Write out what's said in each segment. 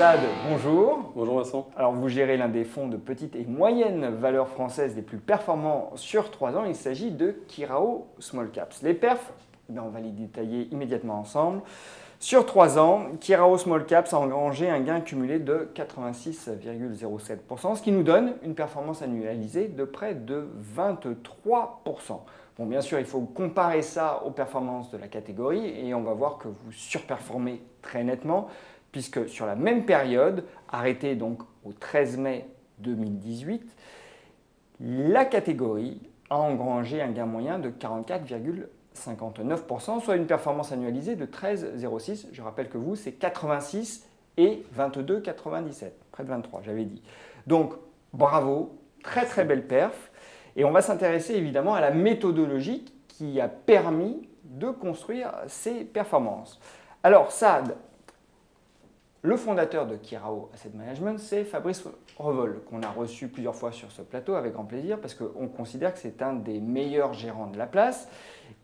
Saad, bonjour. Bonjour Vincent. Alors vous gérez l'un des fonds de petite et moyenne valeur française les plus performants sur 3 ans. Il s'agit de Kirao Small Caps. Les perfs, on va les détailler immédiatement ensemble. Sur 3 ans, Kirao Small Caps a engrangé un gain cumulé de 86,07%, ce qui nous donne une performance annualisée de près de 23%. Bon, bien sûr, il faut comparer ça aux performances de la catégorie et on va voir que vous surperformez très nettement, puisque sur la même période, arrêtée donc au 13 mai 2018, la catégorie a engrangé un gain moyen de 44,59%, soit une performance annualisée de 13,06. Je rappelle que vous, c'est 86 et 22,97, près de 23, j'avais dit. Donc, bravo, très très belle perf. Et on va s'intéresser évidemment à la méthodologie qui a permis de construire ces performances. Alors, Saad, le fondateur de Kirao Asset Management, c'est Fabrice Revol, qu'on a reçu plusieurs fois sur ce plateau avec grand plaisir parce qu'on considère que c'est un des meilleurs gérants de la place.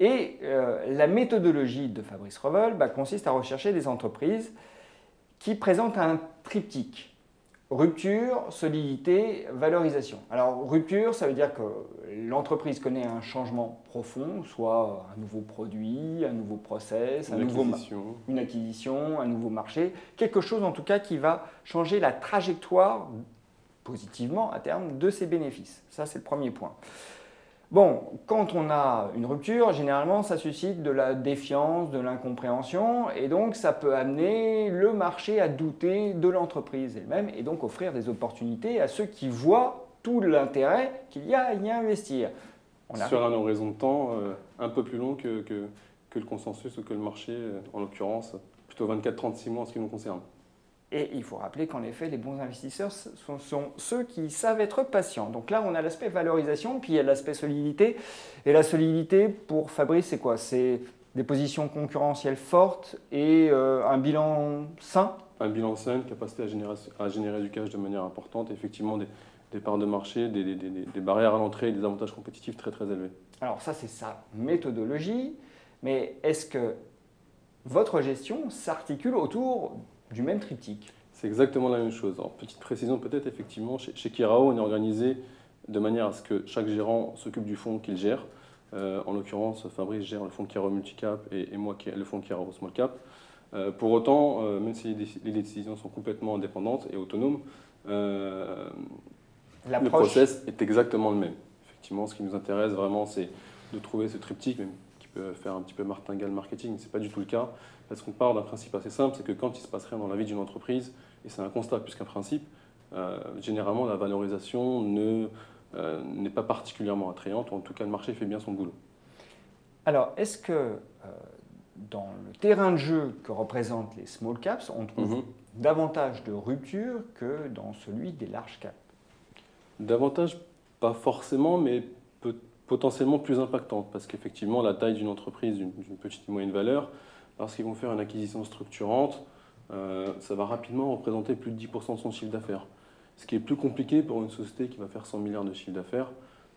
Et la méthodologie de Fabrice Revol consiste à rechercher des entreprises qui présentent un triptyque. Rupture, solidité, valorisation. Alors rupture, ça veut dire que l'entreprise connaît un changement profond, soit un nouveau produit, un nouveau process, une acquisition, un nouveau marché, quelque chose en tout cas qui va changer la trajectoire positivement à terme de ses bénéfices. Ça, c'est le premier point. Bon, quand on a une rupture, généralement, ça suscite de la défiance, de l'incompréhension, et donc ça peut amener le marché à douter de l'entreprise elle-même, et donc offrir des opportunités à ceux qui voient tout l'intérêt qu'il y a à y investir. Sur un horizon de temps un peu plus long que le consensus ou que le marché, en l'occurrence, plutôt 24-36 mois en ce qui nous concerne. Et il faut rappeler qu'en effet, les bons investisseurs sont ceux qui savent être patients. Donc là, on a l'aspect valorisation, puis il y a l'aspect solidité. Et la solidité, pour Fabrice, c'est quoi? C'est des positions concurrentielles fortes et un bilan sain? Un bilan sain, une capacité à générer du cash de manière importante, et effectivement des parts de marché, des barrières à l'entrée et des avantages compétitifs très très élevés. Alors ça, c'est sa méthodologie. Mais est-ce que votre gestion s'articule autour du même triptyque? C'est exactement la même chose. Alors, petite précision peut-être, effectivement, chez Kirao, on est organisé de manière à ce que chaque gérant s'occupe du fonds qu'il gère. En l'occurrence, Fabrice gère le fonds Kirao Multicap et moi le fonds Kirao Small Cap. Pour autant, même si les décisions sont complètement indépendantes et autonomes, le process est exactement le même. Effectivement, ce qui nous intéresse vraiment, c'est de trouver ce triptyque, même qui peut faire un petit peu martingale marketing, ce n'est pas du tout le cas. Parce qu'on part d'un principe assez simple, c'est que quand il se passe rien dans la vie d'une entreprise, et c'est un constat plus qu'un principe, généralement la valorisation n'est pas particulièrement attrayante, ou en tout cas le marché fait bien son boulot. Alors, est-ce que dans le terrain de jeu que représentent les small caps, on trouve davantage de rupture que dans celui des large caps? Davantage, pas forcément, mais potentiellement plus impactante, parce qu'effectivement la taille d'une entreprise d'une petite et moyenne valeur, lorsqu'ils vont faire une acquisition structurante, ça va rapidement représenter plus de 10% de son chiffre d'affaires. Ce qui est plus compliqué pour une société qui va faire 100 milliards de chiffre d'affaires,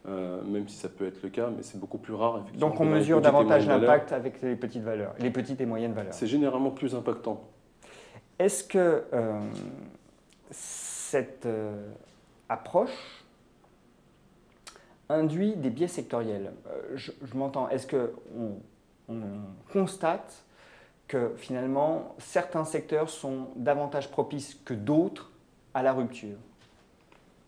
même si ça peut être le cas, mais c'est beaucoup plus rare. Donc on mesure davantage l'impact avec les petites valeurs, les petites et moyennes valeurs. C'est généralement plus impactant. Est-ce que cette approche induit des biais sectoriels? Je m'entends, est-ce qu'on constate que finalement, certains secteurs sont davantage propices que d'autres à la rupture?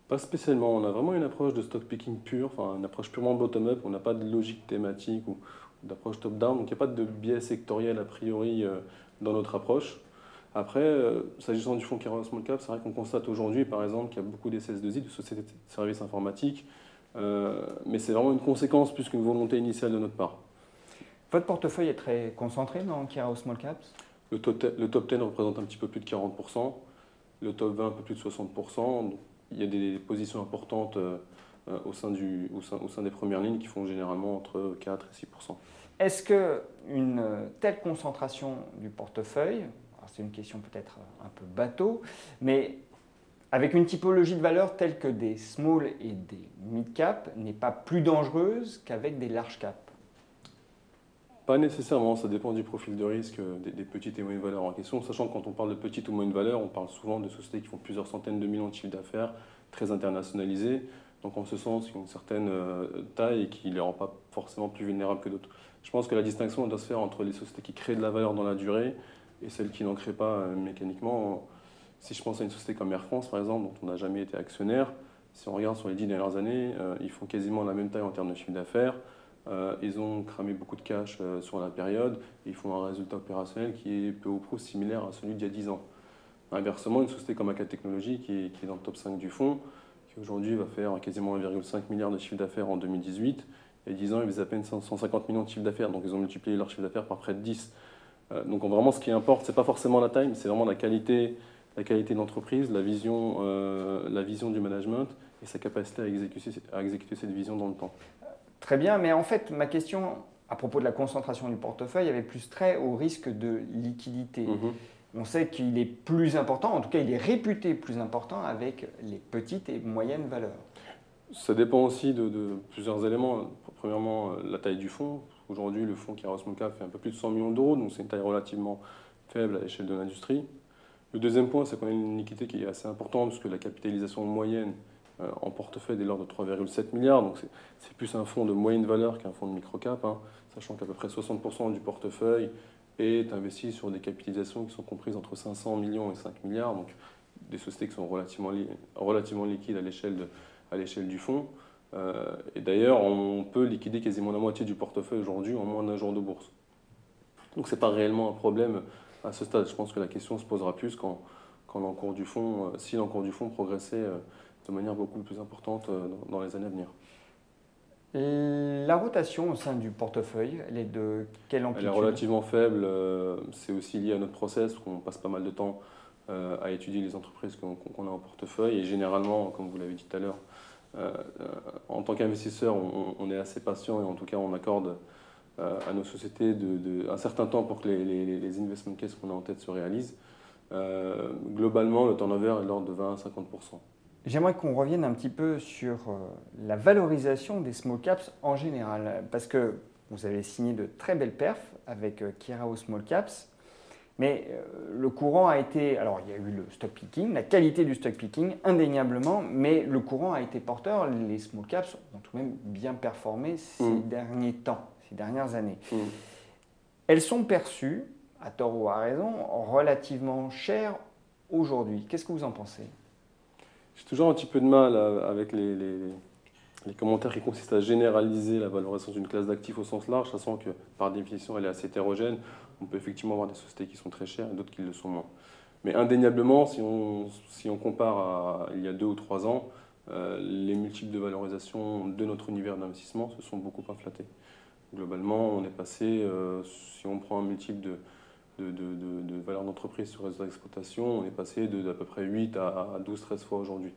Pas spécialement. On a vraiment une approche de stock picking pure, enfin une approche purement bottom-up. On n'a pas de logique thématique ou d'approche top-down. Donc il n'y a pas de biais sectoriel a priori dans notre approche. Après, s'agissant du fonds Kirao Small Cap, c'est vrai qu'on constate aujourd'hui, par exemple, qu'il y a beaucoup des SS2I, de sociétés de services informatiques. Mais c'est vraiment une conséquence plus qu'une volonté initiale de notre part. Votre portefeuille est très concentré dans Kirao Small Caps? Le top 10 représente un petit peu plus de 40%, le top 20 un peu plus de 60%. Donc, il y a des positions importantes au sein des premières lignes qui font généralement entre 4 et 6%. Est-ce qu'une telle concentration du portefeuille, c'est une question peut-être un peu bateau, mais avec une typologie de valeurs telle que des small et des mid cap, n'est pas plus dangereuse qu'avec des large cap? Pas nécessairement, ça dépend du profil de risque des petites et moyennes valeurs en question, sachant que quand on parle de petites ou moyennes valeurs, on parle souvent de sociétés qui font plusieurs centaines de millions de chiffres d'affaires, très internationalisées, donc en ce sens, qui ont une certaine taille et qui ne les rend pas forcément plus vulnérables que d'autres. Je pense que la distinction doit se faire entre les sociétés qui créent de la valeur dans la durée et celles qui n'en créent pas mécaniquement. Si je pense à une société comme Air France, par exemple, dont on n'a jamais été actionnaire, si on regarde sur les 10 dernières années, ils font quasiment la même taille en termes de chiffre d'affaires. Ils ont cramé beaucoup de cash sur la période et ils font un résultat opérationnel qui est peu ou prou similaire à celui d'il y a 10 ans. Inversement, une société comme AK Technologies, qui est dans le top 5 du fonds, qui aujourd'hui va faire quasiment 1,5 milliard de chiffre d'affaires en 2018, et 10 ans, ils faisaient à peine 150 millions de chiffre d'affaires, donc ils ont multiplié leur chiffre d'affaires par près de 10. Donc vraiment, ce qui importe, ce n'est pas forcément la taille, mais c'est vraiment la qualité de l'entreprise, la vision du management et sa capacité à exécuter cette vision dans le temps. Très bien, mais en fait, ma question à propos de la concentration du portefeuille avait plus trait au risque de liquidité. On sait qu'il est plus important, en tout cas il est réputé plus important avec les petites et moyennes valeurs. Ça dépend aussi de plusieurs éléments. Premièrement, la taille du fonds. Aujourd'hui, le fonds Kairos Small Cap fait un peu plus de 100 millions d'euros, donc c'est une taille relativement faible à l'échelle de l'industrie. Le deuxième point, c'est qu'on a une liquidité qui est assez importante, parce que la capitalisation moyenne en portefeuille est de l'ordre de 3,7 milliards, donc c'est plus un fonds de moyenne valeur qu'un fonds de micro-cap, sachant qu'à peu près 60% du portefeuille est investi sur des capitalisations qui sont comprises entre 500 millions et 5 milliards, donc des sociétés qui sont relativement liquides à l'échelle du fonds. Et d'ailleurs, on peut liquider quasiment la moitié du portefeuille aujourd'hui en moins d'un jour de bourse. Donc ce n'est pas réellement un problème à ce stade. Je pense que la question se posera plus quand l'encours du fonds, si l'encours du fonds progressait de manière beaucoup plus importante dans les années à venir. La rotation au sein du portefeuille, elle est de quelle amplitude? Elle est relativement faible. C'est aussi lié à notre process, parce qu'on passe pas mal de temps à étudier les entreprises qu'on a en portefeuille. Et généralement, comme vous l'avez dit tout à l'heure, en tant qu'investisseur, on est assez patient et en tout cas, on accorde à nos sociétés un certain temps pour que les investment cases qu'on a en tête se réalisent. Globalement, le turnover est de l'ordre de 20 à 50%. J'aimerais qu'on revienne un petit peu sur la valorisation des small caps en général, parce que vous avez signé de très belles perfs avec Kairos Small Caps, mais le courant a été, alors il y a eu le stock picking, la qualité du stock picking indéniablement, mais le courant a été porteur, les small caps ont tout de même bien performé ces derniers temps, ces dernières années. Elles sont perçues, à tort ou à raison, relativement chères aujourd'hui. Qu'est-ce que vous en pensez? J'ai toujours un petit peu de mal avec les commentaires qui consistent à généraliser la valorisation d'une classe d'actifs au sens large, sachant que par définition elle est assez hétérogène. On peut effectivement avoir des sociétés qui sont très chères et d'autres qui le sont moins. Mais indéniablement, si on compare à il y a 2 ou 3 ans, les multiples de valorisation de notre univers d'investissement se sont beaucoup inflatés. Globalement, on est passé, si on prend un multiple de valeur d'entreprise sur résultat d'exploitation, on est passé d'à peu près 8 à 12-13 fois aujourd'hui.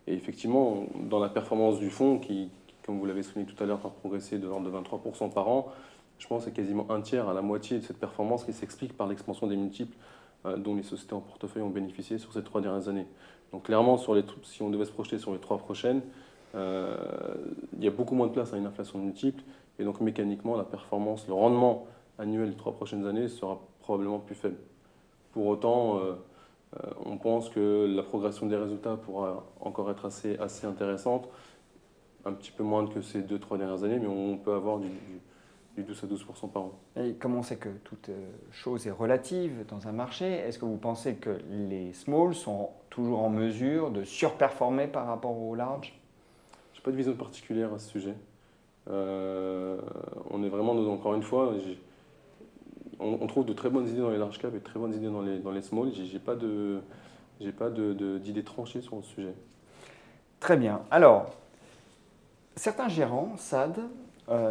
Et effectivement, dans la performance du fonds, qui comme vous l'avez souligné tout à l'heure, a progressé de l'ordre de 23% par an, je pense que c'est quasiment un tiers à la moitié de cette performance qui s'explique par l'expansion des multiples dont les sociétés en portefeuille ont bénéficié sur ces 3 dernières années. Donc clairement, si on devait se projeter sur les 3 prochaines, il y a beaucoup moins de place à une inflation de multiples, et donc mécaniquement, la performance, le rendement annuel des 3 prochaines années sera probablement plus faible. Pour autant, on pense que la progression des résultats pourra encore être assez intéressante, un petit peu moins que ces 2-3 dernières années, mais on peut avoir du 12 à 12% par an. Et comme on sait que toute chose est relative dans un marché, est-ce que vous pensez que les small sont toujours en mesure de surperformer par rapport aux large? Je n'ai pas de vision particulière à ce sujet. On est vraiment, encore une fois, on trouve de très bonnes idées dans les large caps et de très bonnes idées dans les small. Je n'ai pas d'idées tranchées sur le sujet. Très bien. Alors, certains gérants, SAD,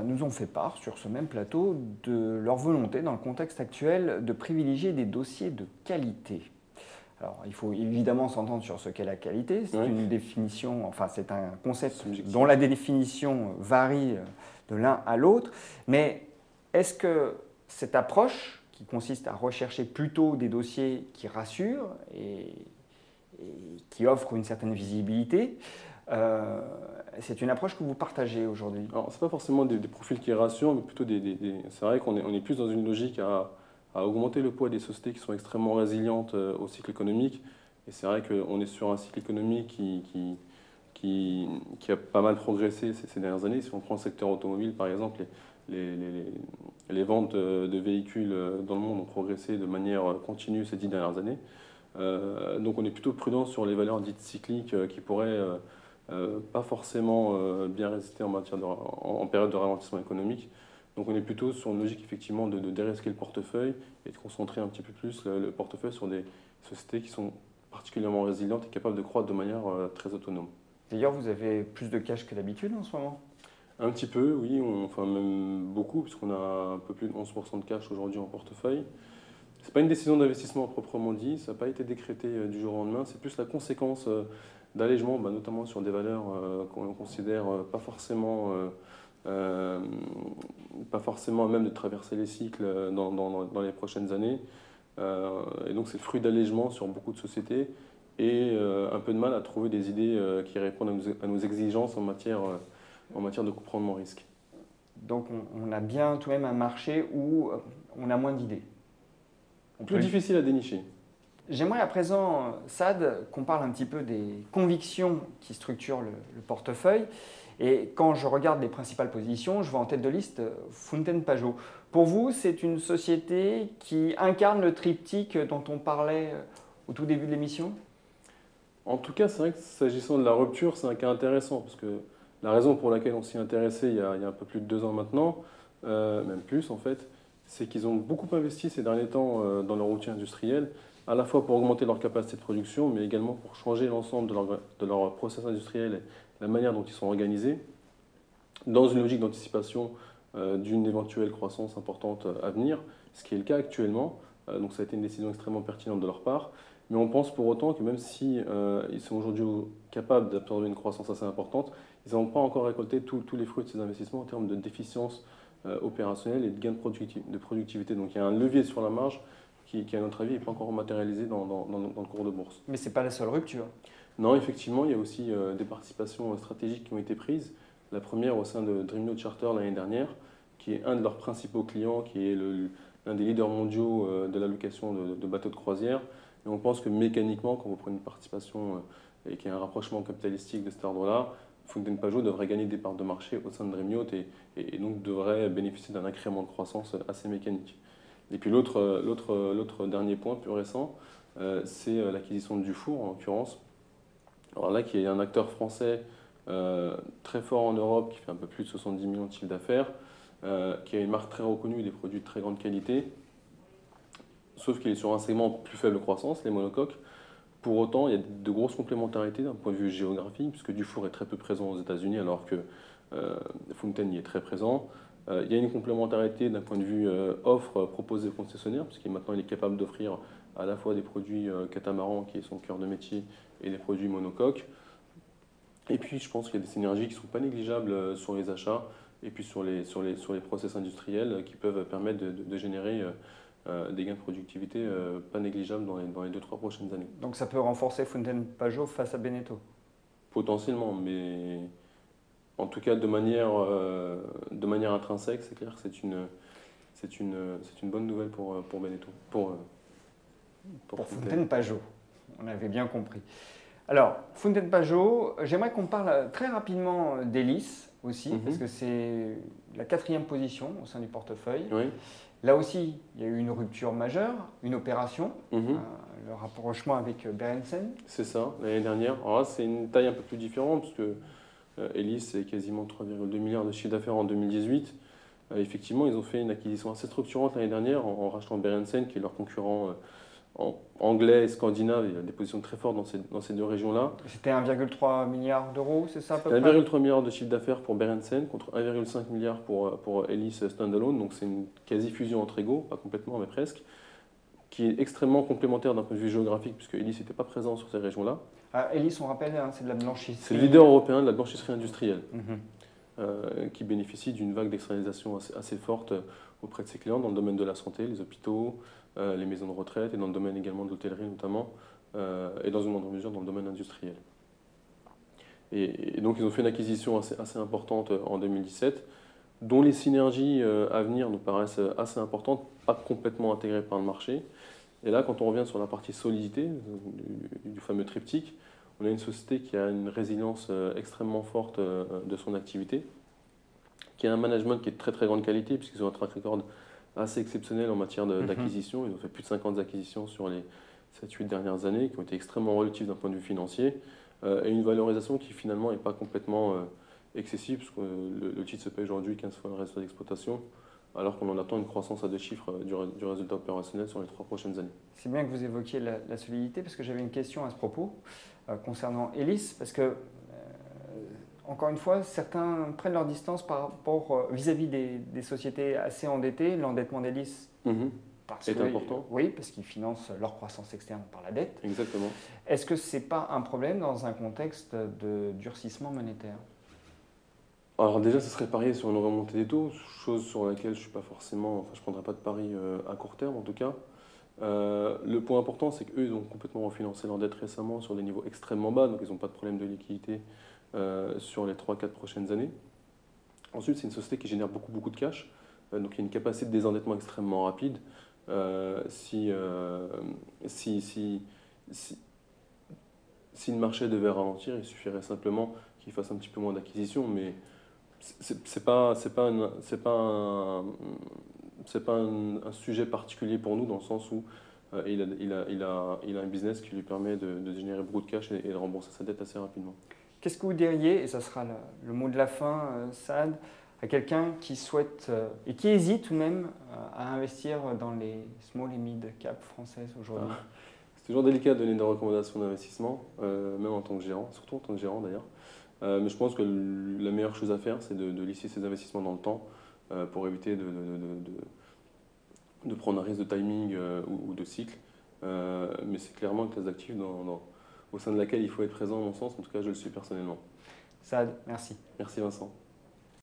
nous ont fait part sur ce même plateau de leur volonté, dans le contexte actuel, de privilégier des dossiers de qualité. Alors, il faut évidemment s'entendre sur ce qu'est la qualité. C'est une définition, enfin, c'est un concept dont la définition varie de l'un à l'autre. Mais est-ce que cette approche, qui consiste à rechercher plutôt des dossiers qui rassurent et qui offrent une certaine visibilité, C'est une approche que vous partagez aujourd'hui? Alors, ce n'est pas forcément des profils qui rassurent, mais plutôt c'est vrai on est plus dans une logique à augmenter le poids des sociétés qui sont extrêmement résilientes au cycle économique. Et c'est vrai qu'on est sur un cycle économique qui a pas mal progressé ces dernières années. Si on prend le secteur automobile, par exemple, les ventes de véhicules dans le monde ont progressé de manière continue ces 10 dernières années. Donc on est plutôt prudent sur les valeurs dites cycliques qui pourraient pas forcément bien résister en période de ralentissement économique. Donc on est plutôt sur une logique effectivement de dérisquer le portefeuille et de concentrer un petit peu plus le portefeuille sur des sociétés qui sont particulièrement résilientes et capables de croître de manière très autonome. D'ailleurs, vous avez plus de cash que d'habitude en ce moment? Un petit peu, oui, enfin même beaucoup, puisqu'on a un peu plus de 11% de cash aujourd'hui en portefeuille. Ce n'est pas une décision d'investissement proprement dit, ça n'a pas été décrété du jour au lendemain, c'est plus la conséquence d'allègement, notamment sur des valeurs qu'on considère pas forcément à même de traverser les cycles dans les prochaines années. Et donc c'est le fruit d'allègement sur beaucoup de sociétés et un peu de mal à trouver des idées qui répondent à nos exigences en matière de coupe-rendement risque. Donc on a bien tout de même un marché où on a moins d'idées. Plus difficile à dénicher. J'aimerais à présent, Saad, qu'on parle un petit peu des convictions qui structurent le portefeuille. Et quand je regarde les principales positions, je vois en tête de liste Fountaine Pajot. Pour vous, c'est une société qui incarne le triptyque dont on parlait au tout début de l'émission? En tout cas, c'est vrai que s'agissant de la rupture, c'est un cas intéressant, parce que la raison pour laquelle on s'y est intéressé il y a un peu plus de 2 ans maintenant, même plus en fait, c'est qu'ils ont beaucoup investi ces derniers temps dans leur outil industriel, à la fois pour augmenter leur capacité de production, mais également pour changer l'ensemble de leur process industriel et la manière dont ils sont organisés, dans une logique d'anticipation d'une éventuelle croissance importante à venir, ce qui est le cas actuellement. Donc ça a été une décision extrêmement pertinente de leur part. Mais on pense pour autant que même si ils sont aujourd'hui capables d'absorber une croissance assez importante, ils n'ont pas encore récolté tous les fruits de ces investissements en termes de déficience opérationnelle et de gain de productivité. Donc il y a un levier sur la marge qui à notre avis, n'est pas encore matérialisé dans le cours de bourse. Mais ce n'est pas la seule rupture. Non, effectivement, il y a aussi des participations stratégiques qui ont été prises. La première au sein de Dreamnote Charter l'année dernière, qui est un de leurs principaux clients, qui est l'un des leaders mondiaux de la location de bateaux de croisière. Et on pense que mécaniquement, quand vous prenez une participation et qu'il y a un rapprochement capitalistique de cet ordre-là, Fountaine Pajot devrait gagner des parts de marché au sein de Dreamnote et donc devrait bénéficier d'un incrément de croissance assez mécanique. Et puis l'autre dernier point plus récent, c'est l'acquisition de Dufour en l'occurrence. Alors là, qui est un acteur français très fort en Europe, qui fait un peu plus de 70 millions de chiffre d'affaires, qui a une marque très reconnue et des produits de très grande qualité, sauf qu'il est sur un segment plus faible croissance, les monocoques. Pour autant, il y a de grosses complémentarités d'un point de vue géographique, puisque Dufour est très peu présent aux États-Unis, alors que Fountaine y est très présent. Il y a une complémentarité d'un point de vue offre proposée aux concessionnaires, puisqu'il maintenant il est capable d'offrir à la fois des produits catamaran, qui est son cœur de métier, et des produits monocoques. Et puis je pense qu'il y a des synergies qui ne sont pas négligeables sur les achats, et puis sur les process industriels qui peuvent permettre de générer des gains de productivité pas négligeables dans les 2-3 prochaines années. Donc ça peut renforcer Fountaine Pajot face à Beneteau? Potentiellement, mais en tout cas de manière intrinsèque, c'est clair que c'est une bonne nouvelle pour Beneteau. Pour Fountaine Pajot, on avait bien compris. Alors, Fountaine Pajot, j'aimerais qu'on parle très rapidement d'Elis aussi, parce que c'est la 4e position au sein du portefeuille. Oui. Là aussi, il y a eu une rupture majeure, une opération, le rapprochement avec Berendsen. C'est ça, l'année dernière. Alors là, c'est une taille un peu plus différente, parce que Elis, c'est quasiment 3,2 milliards de chiffre d'affaires en 2018. Effectivement, ils ont fait une acquisition assez structurante l'année dernière en rachetant Berendsen, qui est leur concurrent anglais et scandinave. Il y a des positions très fortes dans ces 2 régions-là. C'était 1,3 milliard d'euros, c'est ça à peu près? 1,3 milliard de chiffre d'affaires pour Berendsen contre 1,5 milliard pour Elis standalone. Donc c'est une quasi-fusion entre égaux, pas complètement, mais presque, qui est extrêmement complémentaire d'un point de vue géographique, puisque Elis n'était pas présent sur ces régions-là. Elis, on rappelle, c'est de la blanchisserie. C'est le leader européen de la blanchisserie industrielle, qui bénéficie d'une vague d'externalisation assez forte auprès de ses clients dans le domaine de la santé, les hôpitaux, les maisons de retraite et dans le domaine également de l'hôtellerie notamment, et dans une moindre mesure dans le domaine industriel. Et donc, ils ont fait une acquisition assez importante en 2017, dont les synergies à venir nous paraissent assez importantes, pas complètement intégrées par le marché. Et là, quand on revient sur la partie solidité du fameux triptyque, on a une société qui a une résilience extrêmement forte de son activité, qui a un management qui est de très très grande qualité, puisqu'ils ont un track record assez exceptionnel en matière d'acquisition. Ils ont fait plus de 50 acquisitions sur les 7-8 dernières années, qui ont été extrêmement relatives d'un point de vue financier, et une valorisation qui finalement n'est pas complètement excessive, parce que le titre se paye aujourd'hui 15 fois le résultat d'exploitation, alors qu'on en attend une croissance à 2 chiffres du résultat opérationnel sur les 3 prochaines années. C'est bien que vous évoquiez la solidité, parce que j'avais une question à ce propos concernant Elis, parce que, encore une fois, certains prennent leur distance par rapport vis-à-vis des sociétés assez endettées. L'endettement d'Elis C'est important. Oui, parce qu'ils financent leur croissance externe par la dette. Exactement. Est-ce que ce n'est pas un problème dans un contexte de durcissement monétaire? Alors déjà, ce serait parier sur une remontée des taux, chose sur laquelle je suis pas forcément, enfin je ne prendrai pas de pari à court terme en tout cas. Le point important, c'est qu'eux, ils ont complètement refinancé leur dette récemment sur des niveaux extrêmement bas, donc ils n'ont pas de problème de liquidité sur les 3-4 prochaines années. Ensuite, c'est une société qui génère beaucoup de cash, donc il y a une capacité de désendettement extrêmement rapide. Si le marché devait ralentir, il suffirait simplement qu'il fasse un petit peu moins d'acquisitions, mais c'est pas un sujet particulier pour nous dans le sens où il a un business qui lui permet de générer beaucoup de cash et de rembourser sa dette assez rapidement. Qu'est-ce que vous diriez, et ça sera le mot de la fin, Saad, à quelqu'un qui souhaite et qui hésite tout de même à investir dans les small et mid cap françaises aujourd'hui? C'est toujours délicat de donner des recommandations d'investissement, même en tant que gérant, surtout en tant que gérant d'ailleurs. Mais je pense que la meilleure chose à faire, c'est de lisser ses investissements dans le temps pour éviter de prendre un risque de timing ou de cycle. Mais c'est clairement une classe d'actifs au sein de laquelle il faut être présent, à mon sens. En tout cas, je le suis personnellement. Saad, merci. Merci Vincent.